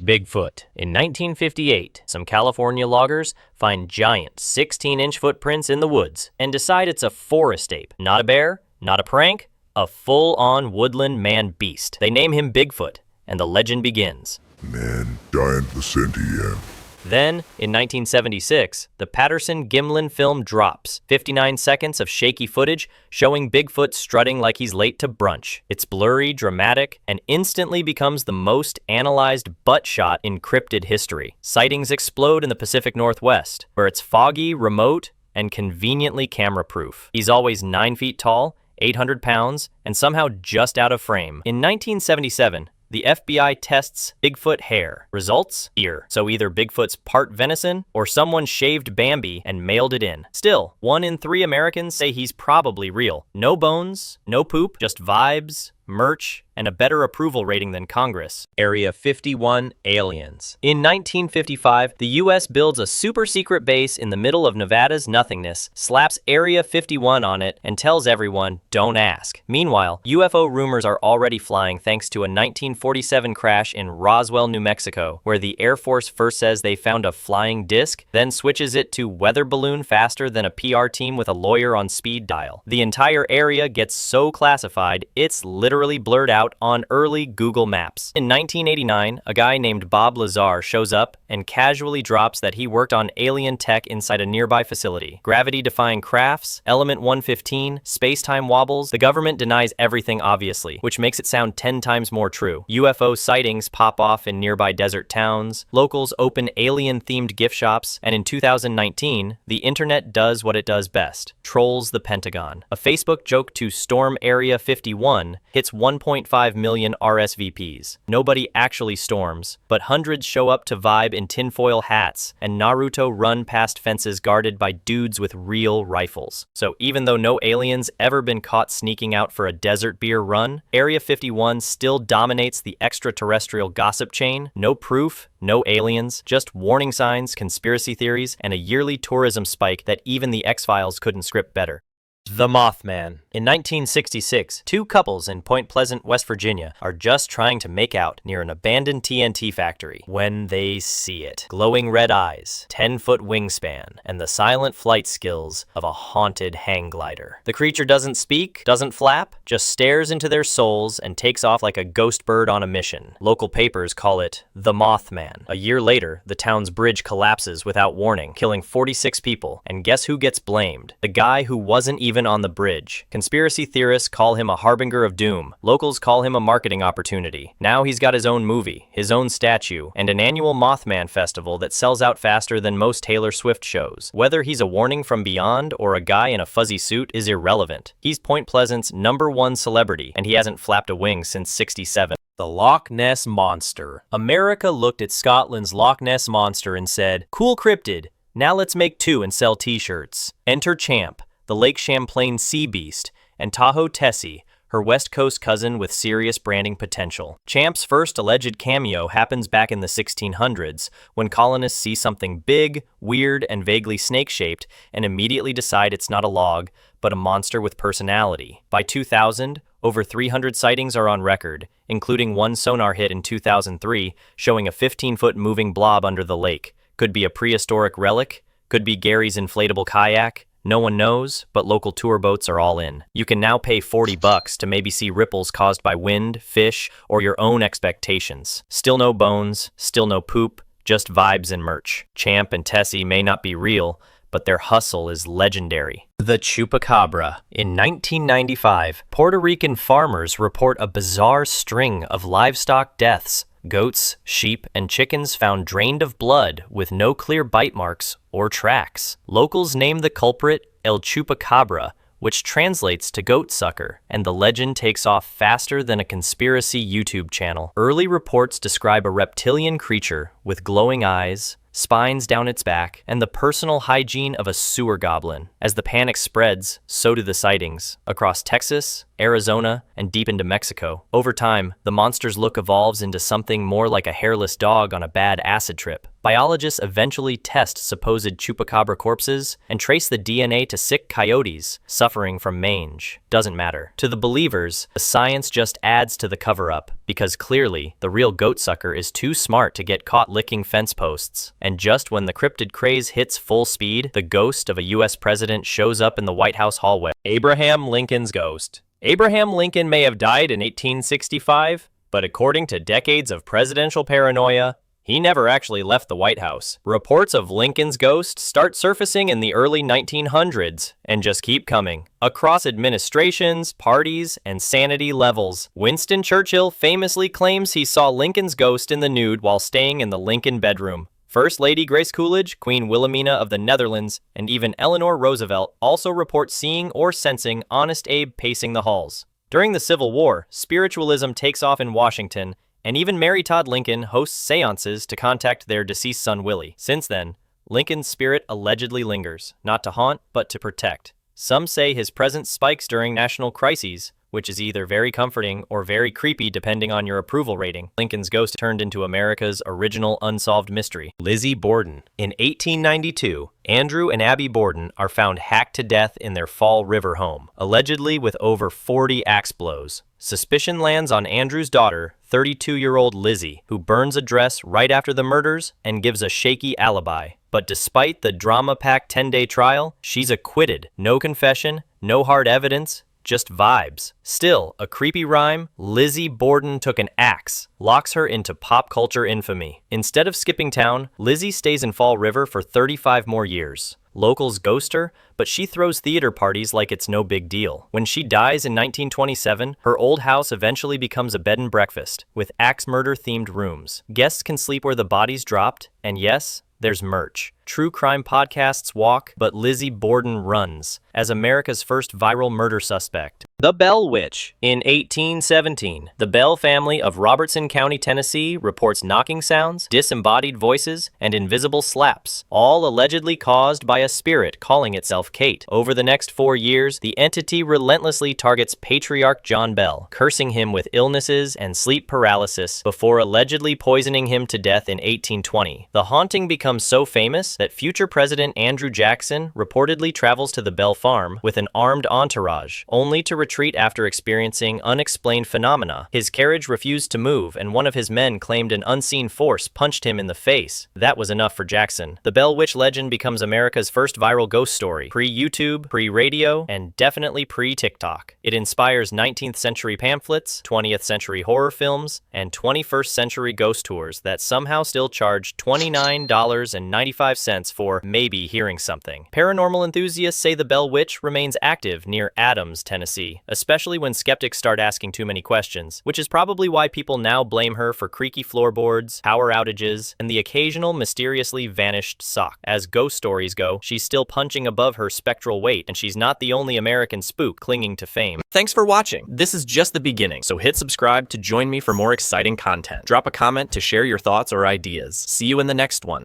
Bigfoot. In 1958, some California loggers find giant 16-inch footprints in the woods and decide it's a forest ape. Not a bear, not a prank, a full-on woodland man-beast. They name him Bigfoot, and the legend begins. Man, giant Vicentian. Then, in 1976, the Patterson-Gimlin film drops, 59 seconds of shaky footage showing Bigfoot strutting like he's late to brunch. It's blurry, dramatic, and instantly becomes the most analyzed butt shot in cryptid history. Sightings explode in the Pacific Northwest, where it's foggy, remote, and conveniently camera-proof. He's always 9 feet tall, 800 pounds, and somehow just out of frame. In 1977, the FBI tests Bigfoot hair. Results? Ear. So either Bigfoot's part venison or someone shaved Bambi and mailed it in. Still, 1 in 3 Americans say he's probably real. No bones, no poop, just vibes, merch, and a better approval rating than Congress. Area 51 aliens. In 1955, the U.S. builds a super-secret base in the middle of Nevada's nothingness, slaps Area 51 on it, and tells everyone, don't ask. Meanwhile, UFO rumors are already flying thanks to a 1947 crash in Roswell, New Mexico, where the Air Force first says they found a flying disc, then switches it to weather balloon faster than a PR team with a lawyer on speed dial. The entire area gets so classified, it's literally blurred out on early Google Maps. In 1989, a guy named Bob Lazar shows up and casually drops that he worked on alien tech inside a nearby facility. Gravity-defying crafts, element 115, space-time wobbles. The government denies everything obviously, which makes it sound 10 times more true. UFO sightings pop off in nearby desert towns, locals open alien-themed gift shops, and in 2019, the internet does what it does best, trolls the Pentagon. A Facebook joke to storm Area 51 hits 1.5 million RSVPs. Nobody actually storms, but hundreds show up to vibe in tinfoil hats, and Naruto run past fences guarded by dudes with real rifles. So even though no aliens ever been caught sneaking out for a desert beer run, Area 51 still dominates the extraterrestrial gossip chain. No proof, no aliens, just warning signs, conspiracy theories, and a yearly tourism spike that even the X-Files couldn't script better. The Mothman. In 1966, 2 couples in Point Pleasant, West Virginia are just trying to make out near an abandoned TNT factory when they see it. Glowing red eyes, 10-foot wingspan, and the silent flight skills of a haunted hang glider. The creature doesn't speak, doesn't flap, just stares into their souls and takes off like a ghost bird on a mission. Local papers call it the Mothman. A year later, the town's bridge collapses without warning, killing 46 people. And guess who gets blamed? The guy who wasn't even on the bridge. Conspiracy theorists call him a harbinger of doom. Locals call him a marketing opportunity. Now he's got his own movie, his own statue, and an annual Mothman festival that sells out faster than most Taylor Swift shows. Whether he's a warning from beyond or a guy in a fuzzy suit is irrelevant. He's Point Pleasant's #1 celebrity, and he hasn't flapped a wing since '67. The Loch Ness Monster. America looked at Scotland's Loch Ness Monster and said, cool cryptid, now let's make 2 and sell t-shirts. Enter Champ, the Lake Champlain sea beast, and Tahoe Tessie, her West Coast cousin with serious branding potential. Champ's first alleged cameo happens back in the 1600s, when colonists see something big, weird, and vaguely snake-shaped, and immediately decide it's not a log, but a monster with personality. By 2000, over 300 sightings are on record, including one sonar hit in 2003 showing a 15-foot moving blob under the lake. Could be a prehistoric relic, could be Gary's inflatable kayak. No one knows, but local tour boats are all in. You can now pay $40 to maybe see ripples caused by wind, fish, or your own expectations. Still no bones, still no poop, just vibes and merch. Champ and Tessie may not be real, but their hustle is legendary. The Chupacabra. In 1995, Puerto Rican farmers report a bizarre string of livestock deaths. Goats, sheep, and chickens found drained of blood with no clear bite marks or tracks. Locals name the culprit El Chupacabra, which translates to goat sucker, and the legend takes off faster than a conspiracy YouTube channel. Early reports describe a reptilian creature with glowing eyes, spines down its back, and the personal hygiene of a sewer goblin. As the panic spreads, so do the sightings. Across Texas, Arizona, and deep into Mexico. Over time, the monster's look evolves into something more like a hairless dog on a bad acid trip. Biologists eventually test supposed Chupacabra corpses and trace the DNA to sick coyotes suffering from mange. Doesn't matter. To the believers, the science just adds to the cover-up, because clearly, the real goatsucker is too smart to get caught licking fence posts. And just when the cryptid craze hits full speed, the ghost of a US president shows up in the White House hallway. Abraham Lincoln's ghost. Abraham Lincoln may have died in 1865, but according to decades of presidential paranoia, he never actually left the White House. Reports of Lincoln's ghost start surfacing in the early 1900s and just keep coming. Across administrations, parties, and sanity levels, Winston Churchill famously claims he saw Lincoln's ghost in the nude while staying in the Lincoln bedroom. First Lady Grace Coolidge, Queen Wilhelmina of the Netherlands, and even Eleanor Roosevelt also report seeing or sensing Honest Abe pacing the halls. During the Civil War, spiritualism takes off in Washington, and even Mary Todd Lincoln hosts seances to contact their deceased son Willie. Since then, Lincoln's spirit allegedly lingers, not to haunt, but to protect. Some say his presence spikes during national crises, which is either very comforting or very creepy depending on your approval rating. Lincoln's ghost turned into America's original unsolved mystery. Lizzie Borden. In 1892, Andrew and Abby Borden are found hacked to death in their Fall River home, allegedly with over 40 axe blows. Suspicion lands on Andrew's daughter, 32-year-old Lizzie, who burns a dress right after the murders and gives a shaky alibi. But despite the drama-packed 10-day trial, she's acquitted. No confession, no hard evidence, just vibes. Still, a creepy rhyme, Lizzie Borden took an axe, locks her into pop culture infamy. Instead of skipping town, Lizzie stays in Fall River for 35 more years. Locals ghost her, but she throws theater parties like it's no big deal. When she dies in 1927, her old house eventually becomes a bed and breakfast, with axe murder-themed rooms. Guests can sleep where the bodies dropped, and yes, there's merch. True crime podcasts walk, but Lizzie Borden runs, as America's first viral murder suspect. The Bell Witch. In 1817, the Bell family of Robertson County, Tennessee reports knocking sounds, disembodied voices, and invisible slaps, all allegedly caused by a spirit calling itself Kate. Over the next 4 years, the entity relentlessly targets patriarch John Bell, cursing him with illnesses and sleep paralysis before allegedly poisoning him to death in 1820. The haunting becomes so famous that future President Andrew Jackson reportedly travels to the Bell farm with an armed entourage, only to retreat after experiencing unexplained phenomena. His carriage refused to move, and one of his men claimed an unseen force punched him in the face. That was enough for Jackson. The Bell Witch legend becomes America's first viral ghost story, pre-YouTube, pre-radio, and definitely pre-TikTok. It inspires 19th century pamphlets, 20th century horror films, and 21st century ghost tours that somehow still charge $29.95 for maybe hearing something. Paranormal enthusiasts say the Bell Witch remains active near Adams, Tennessee, especially when skeptics start asking too many questions, which is probably why people now blame her for creaky floorboards, power outages, and the occasional mysteriously vanished sock. As ghost stories go, she's still punching above her spectral weight, and she's not the only American spook clinging to fame. Thanks for watching. This is just the beginning, so hit subscribe to join me for more exciting content. Drop a comment to share your thoughts or ideas. See you in the next one.